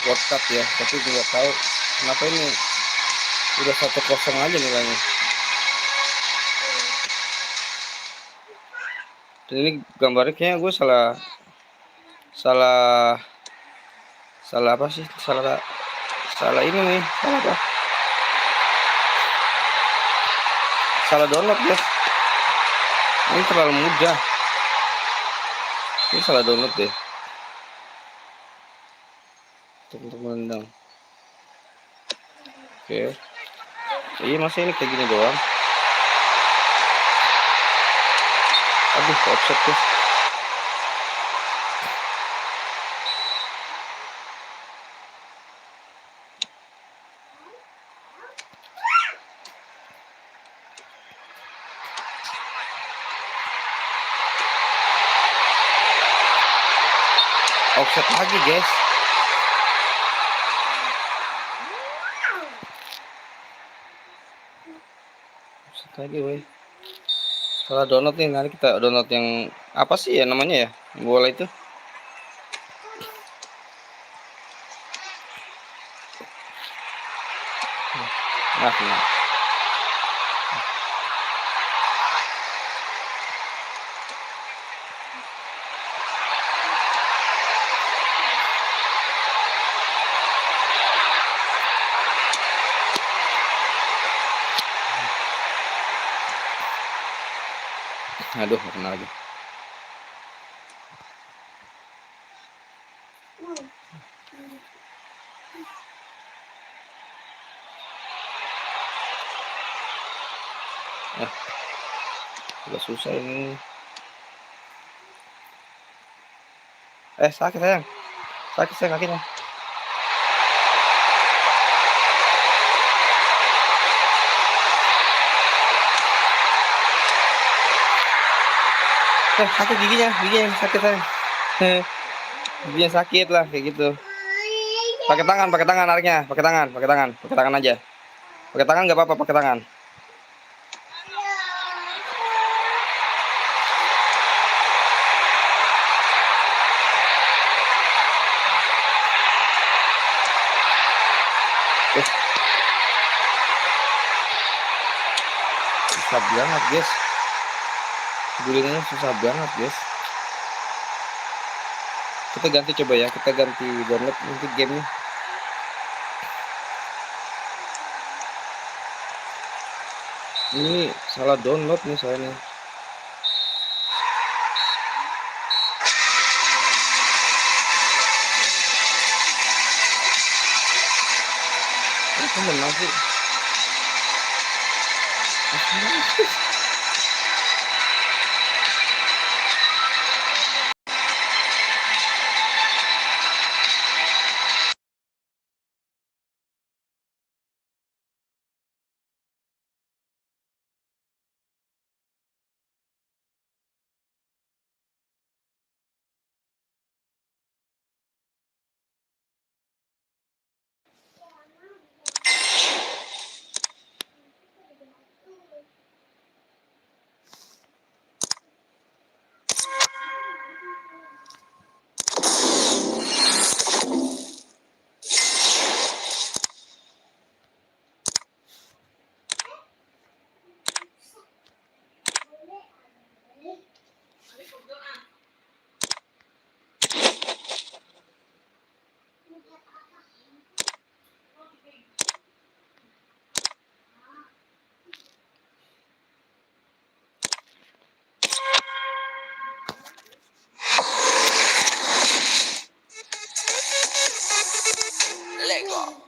World Cup ya, tapi nggak tahu kenapa ini udah 1-0 aja nilainya. Dan ini gambarnya kayaknya gue salah apa sih, salah ini nih, salah apa, salah download guys. Ini terlalu mudah, ini salah download deh untuk menendang. Oke, iya masa ini kayak gini doang. Aduh, offset guys. Offset lagi guys. Offset lagi weh. Salah download nih, nanti kita download yang apa sih ya namanya ya, bola itu. Nah. Aduh, nggak kena lagi. Udah susah ini. Sakit sayang. Sakit sayang kakinya. Sakit giginya sakit sayang. Giginya sakit lah kayak gitu. Pakai tangan nariknya, pakai tangan aja. Pakai tangan nggak apa-apa, pakai tangan. Susah banget guys, gulingnya susah banget guys. Kita ganti coba ya, kita ganti download nanti gamenya. Ini salah download nih soalnya. Itu menang sih. Lego.